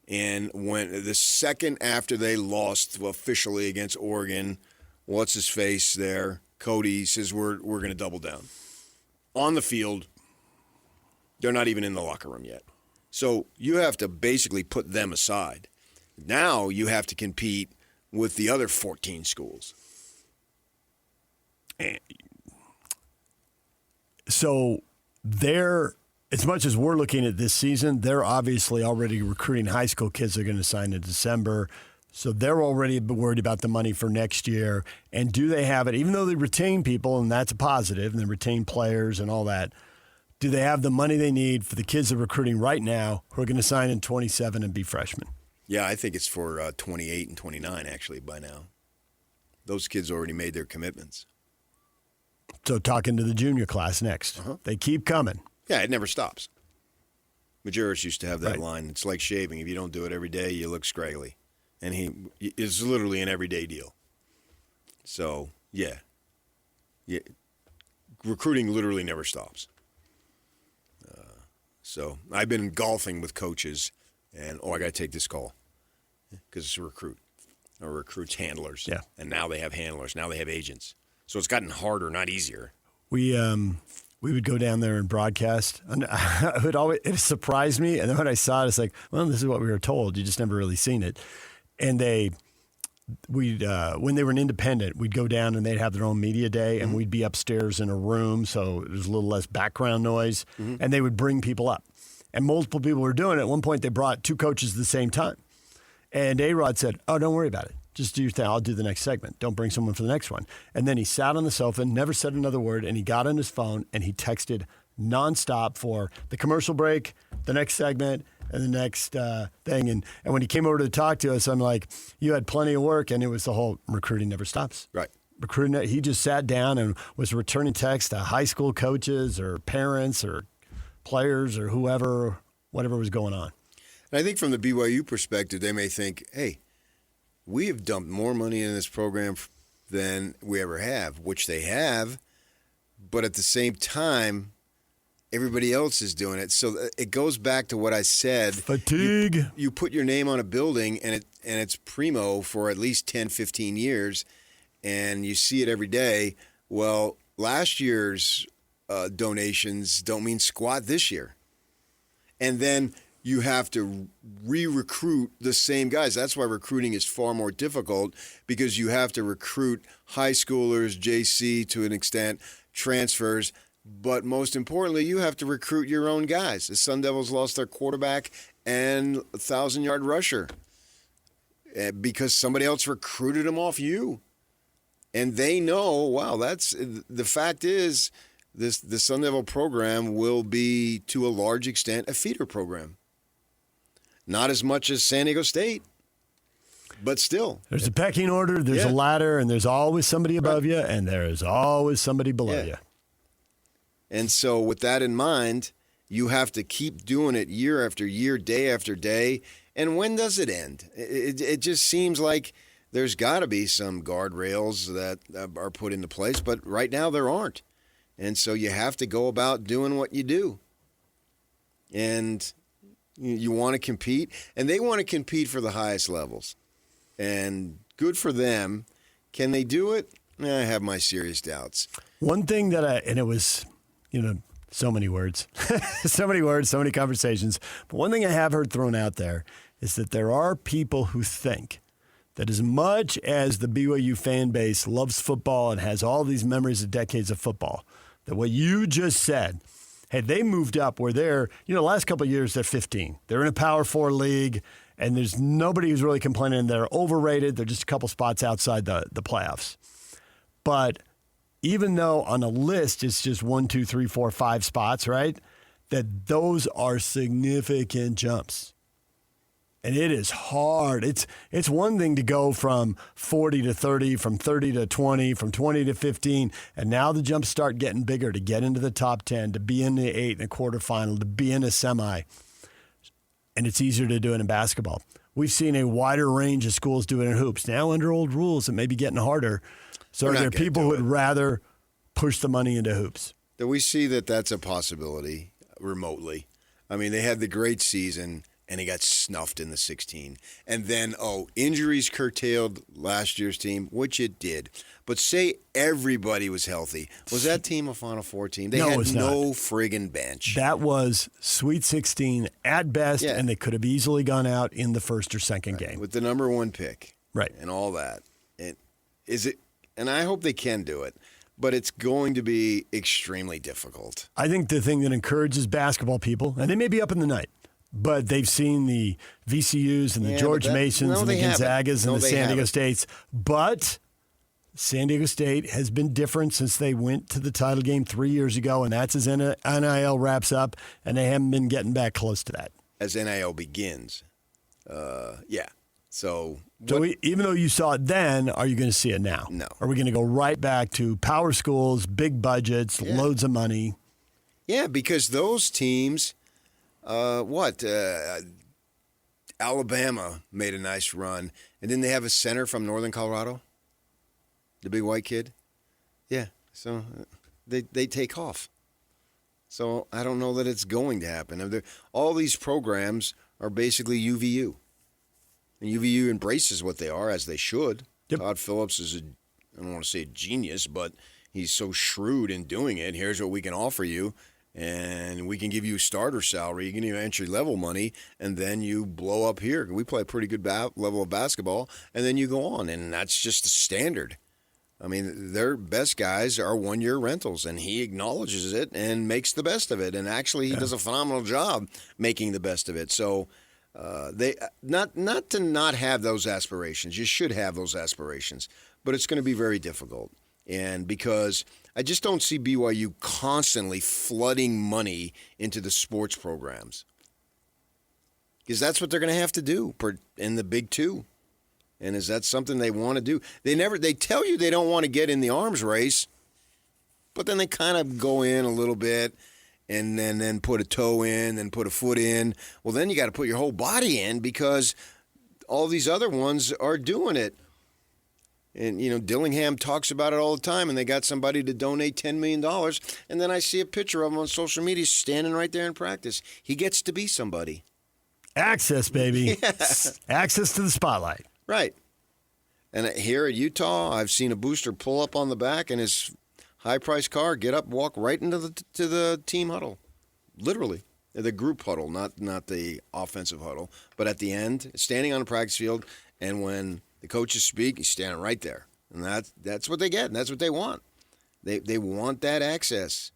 And when the second after they lost officially against Oregon, what's his face there? Cody says we're going to double down. On the field, they're not even in the locker room yet. So you have to basically put them aside. Now you have to compete with the other 14 schools. So they're, as much as we're looking at this season, they're obviously already recruiting high school kids they're going to sign in December. So they're already worried about the money for next year. And do they have it, even though they retain people, and that's a positive, and they retain players and all that, do they have the money they need for the kids they're recruiting right now who are going to sign in 27 and be freshmen? Yeah, I think it's for 28 and 29, actually, by now. Those kids already made their commitments. So talking to the junior class next. They keep coming. Yeah, it never stops. Majerus used to have that line. It's like shaving. If you don't do it every day, you look scraggly. And it's literally an everyday deal. So, yeah. Recruiting literally never stops. So I've been golfing with coaches, and, I got to take this call because it's a recruit. Or recruits handlers. Yeah. And now they have handlers. Now they have agents. So it's gotten harder, not easier. We would go down there and broadcast. And it surprised me. And then when I saw it, it's like, well, this is what we were told. You just never really seen it. And when they were an independent, we'd go down and they'd have their own media day, and we'd be upstairs in a room, so there's a little less background noise, and they would bring people up. And multiple people were doing it. At one point, they brought two coaches at the same time. And A-Rod said, don't worry about it. Just do your thing. I'll do the next segment. Don't bring someone for the next one. And then he sat on the sofa, never said another word, and he got on his phone, and he texted nonstop for the commercial break, the next segment, and the next thing. And when he came over to talk to us, I'm like, you had plenty of work, and it was the whole recruiting never stops. Right. Recruiting, he just sat down and was returning texts to high school coaches or parents or players or whoever, whatever was going on. And I think from the BYU perspective, they may think, hey, we have dumped more money in this program than we ever have, which they have, but at the same time, everybody else is doing it. So it goes back to what I said. Fatigue. You put your name on a building, and it's primo for at least 10, 15 years, and you see it every day. Well, last year's donations don't mean squat this year. And then you have to re-recruit the same guys. That's why recruiting is far more difficult, because you have to recruit high schoolers, JC to an extent, transfers. But most importantly, you have to recruit your own guys. The Sun Devils lost their quarterback and 1,000-yard rusher because somebody else recruited them off you. And they know, wow, the fact is the Sun Devil program will be, to a large extent, a feeder program. Not as much as San Diego State, but still. There's a pecking order, there's a ladder, and there's always somebody above you, and there is always somebody below you. And so with that in mind, you have to keep doing it year after year, day after day. And when does it end? It just seems like there's got to be some guardrails that are put into place, but right now there aren't. And so you have to go about doing what you do. And you want to compete, and they want to compete for the highest levels. And good for them. Can they do it? I have my serious doubts. One thing that and it was, so many words, so many conversations. But one thing I have heard thrown out there is that there are people who think that as much as the BYU fan base loves football and has all these memories of decades of football, that what you just said, hey, they moved up where they're, the last couple of years, they're 15. They're in a Power 4 league, and there's nobody who's really complaining they're overrated. They're just a couple spots outside the playoffs. But even though on a list it's just 1, 2, 3, 4, 5 spots, right, that those are significant jumps. And it is hard. It's one thing to go from 40 to 30, from 30 to 20, from 20 to 15, and now the jumps start getting bigger to get into the top 10, to be in the 8 in a quarterfinal, to be in a semi. And it's easier to do it in basketball. We've seen a wider range of schools do it in hoops. Now under old rules, it may be getting harder. So there are people who would rather push the money into hoops. Do we see that that's a possibility remotely? I mean, they had the great season, and he got snuffed in the 16. And then, injuries curtailed last year's team, which it did. But say everybody was healthy. Was that team a Final Four team? They had no friggin' bench. That was Sweet 16 at best, and they could have easily gone out in the first or second game. With the number 1 pick. Right. And all that. And I hope they can do it. But it's going to be extremely difficult. I think the thing that encourages basketball people, and they may be up in the night, but they've seen the VCUs and the George Masons and the Gonzagas and the San Diego States. But San Diego State has been different since they went to the title game 3 years ago, and that's as NIL wraps up, and they haven't been getting back close to that. As NIL begins. Yeah. So even though you saw it then, are you going to see it now? No. Are we going to go right back to power schools, big budgets, loads of money? Yeah, because those teams, Alabama made a nice run. And didn't they have a center from Northern Colorado? The big white kid? Yeah, so they take off. So I don't know that it's going to happen. All these programs are basically UVU. And UVU embraces what they are, as they should. Yep. Todd Phillips is I don't want to say a genius, but he's so shrewd in doing it. Here's what we can offer you, and we can give you starter salary. You can give you entry-level money, and then you blow up here. We play a pretty good level of basketball, and then you go on, and that's just the standard. I mean, their best guys are one-year rentals, and he acknowledges it and makes the best of it. And actually, he does a phenomenal job making the best of it. So they not to not have those aspirations. You should have those aspirations, but it's going to be very difficult. And because I just don't see BYU constantly flooding money into the sports programs, because that's what they're going to have to do in the Big Two. And is that something they want to do? They tell you they don't want to get in the arms race, but then they kind of go in a little bit and then put a toe in, then put a foot in. Well, then you got to put your whole body in, because all these other ones are doing it. And, Dillingham talks about it all the time, and they got somebody to donate $10 million. And then I see a picture of him on social media standing right there in practice. He gets to be somebody. Access, baby. Yeah. Access to the spotlight. Right. And here at Utah, I've seen a booster pull up on the back in his high-priced car, get up, walk right into the team huddle. Literally. The group huddle, not the offensive huddle. But at the end, standing on the practice field, and when the coaches speak, he's standing right there. And that's what they get, and that's what they want. They want that access.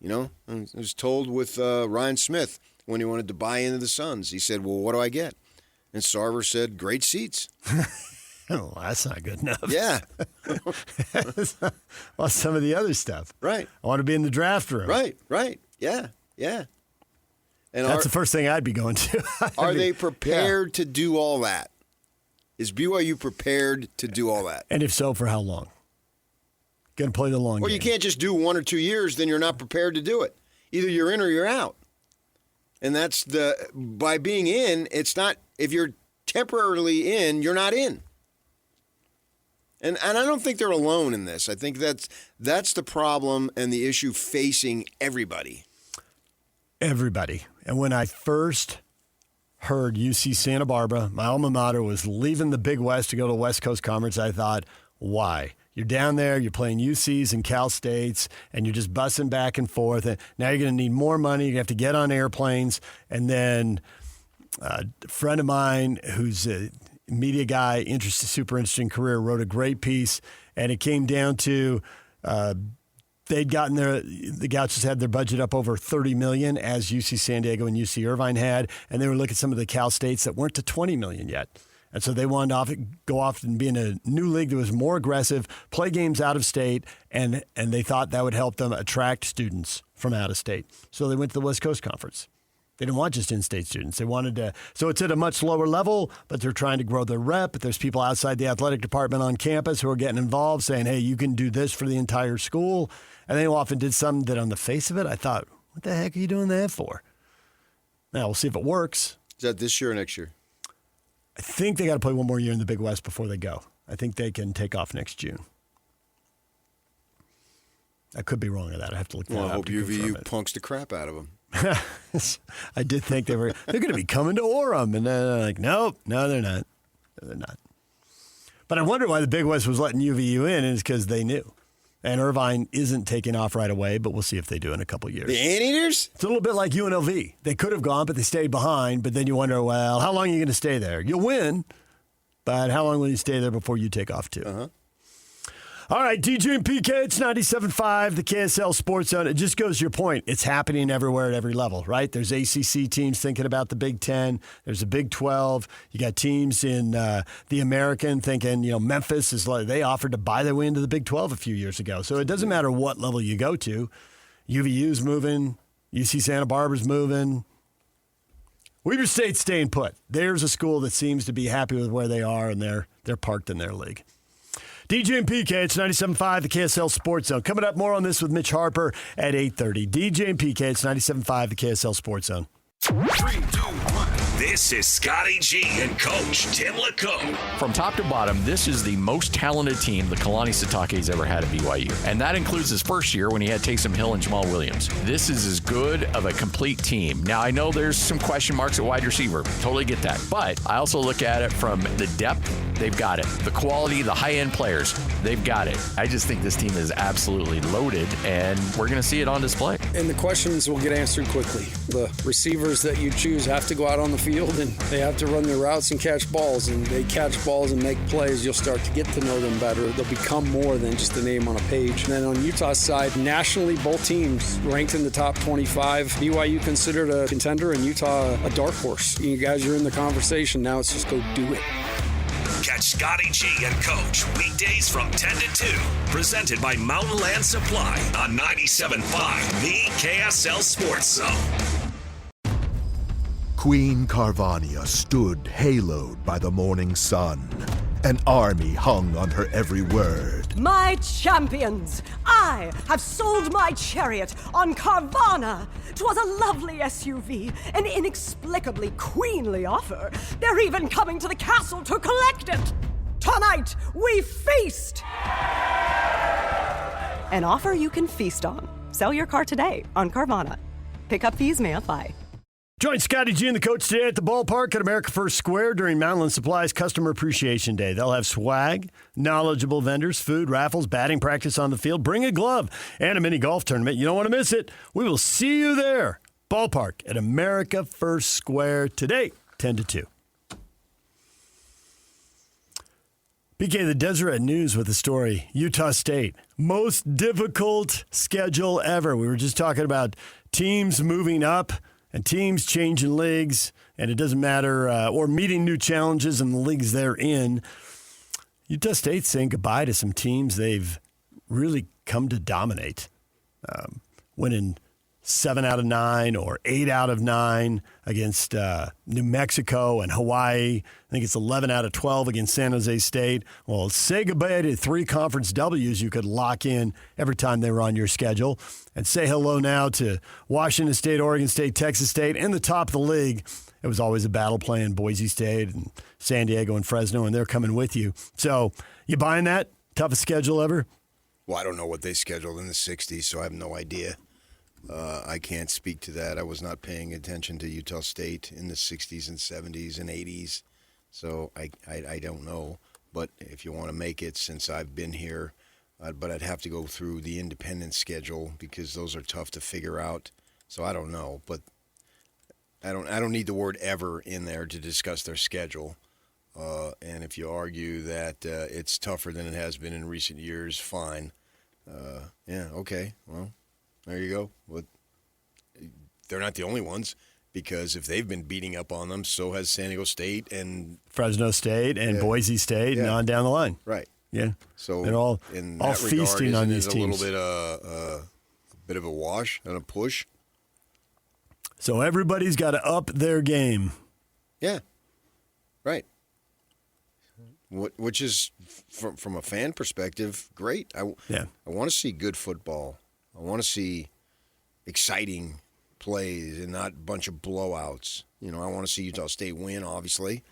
I was told with Ryan Smith when he wanted to buy into the Suns. He said, well, what do I get? And Sarver said, great seats. Oh, that's not good enough. Yeah. Well, some of the other stuff. Right. I want to be in the draft room. Right. Yeah. And that's the first thing I'd be going to. Are they prepared to do all that? Is BYU prepared to do all that? And if so, for how long? Going to play the long game. Well, you can't just do 1 or 2 years, then you're not prepared to do it. Either you're in or you're out. And that's by being in, it's not, if you're temporarily in, you're not in. And I don't think they're alone in this. I think that's the problem and the issue facing everybody. Everybody. And when I first heard UC Santa Barbara, my alma mater, was leaving the Big West to go to the West Coast Conference, I thought, why? You're down there, you're playing UCs and Cal States, and you're just bussing back and forth. And now you're going to need more money. You have to get on airplanes. And then a friend of mine who's a media guy, super interesting career, wrote a great piece. And it came down to they'd gotten the Gauchos had their budget up over $30 million, as UC San Diego and UC Irvine had. And they were looking at some of the Cal States that weren't to $20 million yet. And so they wanted to go off and be in a new league that was more aggressive, play games out of state, and they thought that would help them attract students from out of state. So they went to the West Coast Conference. They didn't want just in-state students. They wanted to, so it's at a much lower level, but they're trying to grow their rep. But there's people outside the athletic department on campus who are getting involved saying, hey, you can do this for the entire school. And they often did something that on the face of it, I thought, what the heck are you doing that for? Now, we'll see if it works. Is that this year or next year? I think they got to play one more year in the Big West before they go. I think they can take off next June. I could be wrong on that. I have to look that up. Well, I hope UVU punks the crap out of them. I did think they're going to be coming to Orem, and then they're like, nope, no, they're not. No, they're not. But I wonder why the Big West was letting UVU in, and it's because they knew. And Irvine isn't taking off right away, but we'll see if they do in a couple years. The Anteaters? It's a little bit like UNLV. They could have gone, but they stayed behind. But then you wonder, well, how long are you going to stay there? You'll win, but how long will you stay there before you take off too? Uh-huh. All right, DJ and PK, it's 97.5, the KSL Sports Zone. It just goes to your point. It's happening everywhere at every level, right? There's ACC teams thinking about the Big Ten. There's a Big 12. You got teams in the American thinking, Memphis is like, they offered to buy their way into the Big 12 a few years ago. So it doesn't matter what level you go to. UVU's moving. UC Santa Barbara's moving. Weber State's staying put. There's a school that seems to be happy with where they are, and they're parked in their league. DJ and PK, it's 97.5, the KSL Sports Zone. Coming up, more on this with Mitch Harper at 8:30. DJ and PK, it's 97.5, the KSL Sports Zone. 3, 2, 1. This is Scotty G and Coach Tim LeComb. From top to bottom, this is the most talented team the Kalani Sitake's ever had at BYU. And that includes his first year when he had Taysom Hill and Jamal Williams. This is as good of a complete team. Now, I know there's some question marks at wide receiver. Totally get that. But I also look at it from the depth. They've got it. The quality, the high-end players, they've got it. I just think this team is absolutely loaded, and we're going to see it on display. And the questions will get answered quickly. The receivers that you choose have to go out on the field, and they have to run their routes and catch balls, and they catch balls and make plays. You'll start to get to know them better. They'll become more than just a name on a page. And then on Utah's side, nationally, both teams ranked in the top 25. BYU considered a contender, and Utah a dark horse. You guys are in the conversation. Now it's just go do it. Catch Scotty G and Coach weekdays from 10 to 2. Presented by Mountain Land Supply on 97.5, the KSL Sports Zone. Queen Carvania stood haloed by the morning sun. An army hung on her every word. My champions, I have sold my chariot on Carvana. 'Twas a lovely SUV, an inexplicably queenly offer. They're even coming to the castle to collect it. Tonight, we feast. An offer you can feast on. Sell your car today on Carvana. Pickup fees may apply. Join Scotty G and the coach today at the ballpark at America First Square during Mountain Land Supply's Customer Appreciation Day. They'll have swag, knowledgeable vendors, food, raffles, batting practice on the field. Bring a glove and a mini golf tournament. You don't want to miss it. We will see you there. Ballpark at America First Square today, 10 to 2. PK, the Deseret News with the story, Utah State. Most difficult schedule ever. We were just talking about teams moving up and teams changing leagues, and it doesn't matter, or meeting new challenges in the leagues they're in. Utah State's saying goodbye to some teams they've really come to dominate, winning 7 out of 9 or 8 out of 9 against New Mexico and Hawaii. I think it's 11 out of 12 against San Jose State. Well, say goodbye to 3 conference W's you could lock in every time they were on your schedule. And say hello now to Washington State, Oregon State, Texas State, and the top of the league. It was always a battle playing Boise State and San Diego and Fresno, and they're coming with you. So you buying that? Toughest schedule ever? Well, I don't know what they scheduled in the 60s, so I have no idea. I can't speak to that. I was not paying attention to Utah State in the 60s and 70s and 80s, so I don't know. But if you want to make it, since I've been here, but I'd have to go through the independent schedule because those are tough to figure out. So I don't know, but I don't need the word ever in there to discuss their schedule. And if you argue that it's tougher than it has been in recent years, fine. Yeah, okay, well. There you go. But they're not the only ones, because if they've been beating up on them, so has San Diego State and Fresno State and Boise State and on down the line. Right. Yeah. So they're all feasting on these teams. A little bit a bit of a wash and a push. So everybody's got to up their game. Yeah, right. Which is, from a fan perspective, great. I want to see good football. I want to see exciting plays and not a bunch of blowouts. I want to see Utah State win, obviously,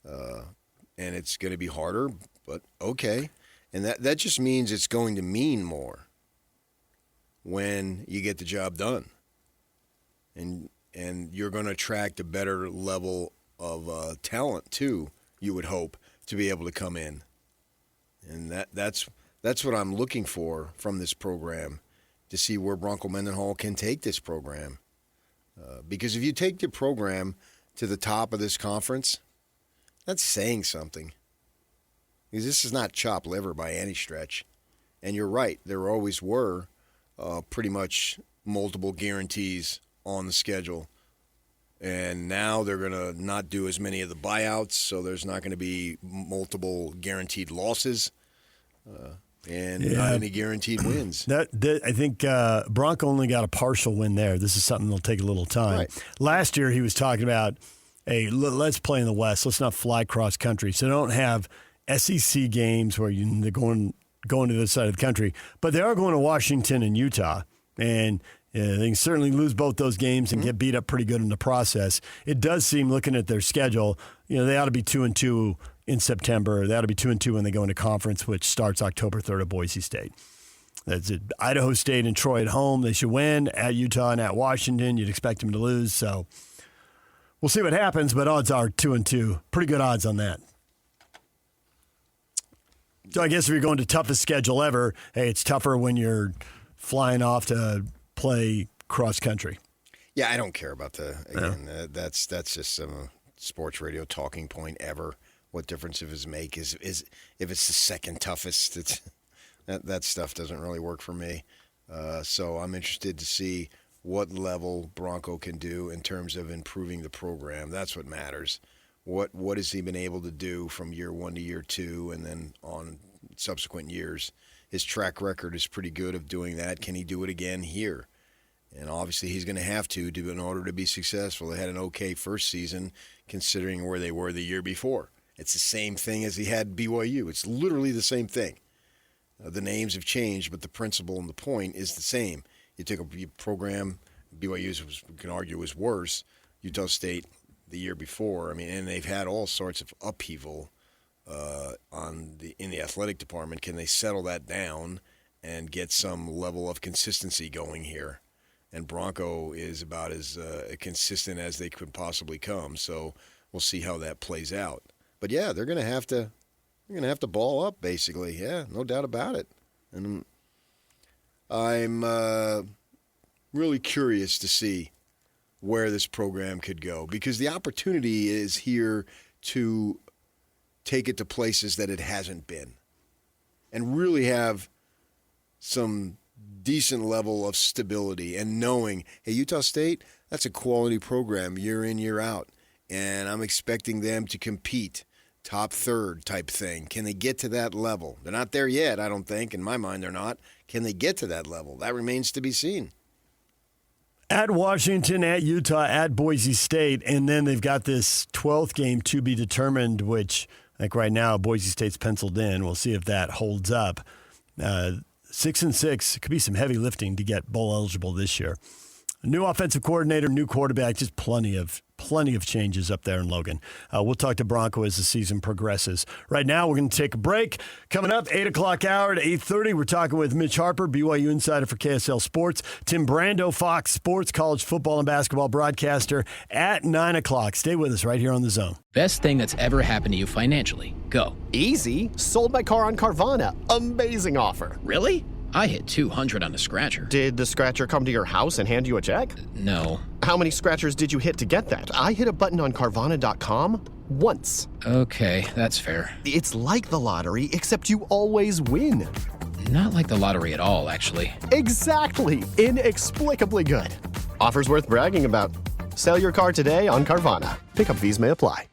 and it's going to be harder, but okay. And that just means it's going to mean more when you get the job done, and you're going to attract a better level of talent too. You would hope to be able to come in, and that's what I'm looking for from this program, to see where Bronco Mendenhall can take this program. Because if you take your program to the top of this conference, that's saying something. Because this is not chopped liver by any stretch. And you're right, there always were pretty much multiple guarantees on the schedule. And now they're going to not do as many of the buyouts, so there's not going to be multiple guaranteed losses. And not any guaranteed wins. I think Bronco only got a partial win there. This is something that'll take a little time. Right. Last year he was talking about, hey, let's play in the West. Let's not fly cross country. So don't have SEC games where they're going to the other side of the country. But they are going to Washington and Utah. And they can certainly lose both those games and get beat up pretty good in the process. It does seem, looking at their schedule, they ought to be 2-2 in September. They ought to be 2-2 when they go into conference, which starts October 3rd at Boise State. That's it. Idaho State and Troy at home. They should win. At Utah and at Washington, you'd expect them to lose. So we'll see what happens, but odds are 2-2. Pretty good odds on that. So I guess if you're going to toughest schedule ever, hey, it's tougher when you're flying off to play cross country. Yeah, I don't care about that's just some sports radio talking point ever. What difference does it make? Is if it's the second toughest? That stuff doesn't really work for me. So I'm interested to see what level Bronco can do in terms of improving the program. That's what matters. What has he been able to do from year 1 to year 2 and then on subsequent years? His track record is pretty good of doing that. Can he do it again here? And obviously he's going to have to in order to be successful. They had an okay first season considering where they were the year before. It's the same thing as he had BYU. It's literally the same thing. The names have changed, but the principle and the point is the same. You take a program, BYU's we can argue was worse. Utah State the year before. And they've had all sorts of upheaval in the athletic department. Can they settle that down and get some level of consistency going here? And Bronco is about as consistent as they could possibly come. So we'll see how that plays out. But yeah, they're going to have to ball up, basically. Yeah, no doubt about it. And I'm really curious to see where this program could go, because the opportunity is here to take it to places that it hasn't been and really have some decent level of stability and knowing, hey, Utah State, that's a quality program year in, year out, and I'm expecting them to compete top third type thing. Can they get to that level? They're not there yet, I don't think. In my mind, they're not. Can they get to that level? That remains to be seen. At Washington, at Utah, at Boise State, and then they've got this 12th game to be determined, which I think right now Boise State's penciled in. We'll see if that holds up. 6-6 could be some heavy lifting to get bowl eligible this year. New offensive coordinator, new quarterback, just plenty of changes up there in Logan. We'll talk to Bronco as the season progresses. Right now, we're going to take a break. Coming up, 8 o'clock hour to 8:30, we're talking with Mitch Harper, BYU insider for KSL Sports. Tim Brando, Fox Sports, college football and basketball broadcaster at 9 o'clock. Stay with us right here on The Zone. Best thing that's ever happened to you financially. Go. Easy. Sold my car on Carvana. Amazing offer. Really? I hit 200 on the scratcher. Did the scratcher come to your house and hand you a check? No. How many scratchers did you hit to get that? I hit a button on Carvana.com once. Okay, that's fair. It's like the lottery, except you always win. Not like the lottery at all, actually. Exactly. Inexplicably good. Offers worth bragging about. Sell your car today on Carvana. Pickup fees may apply.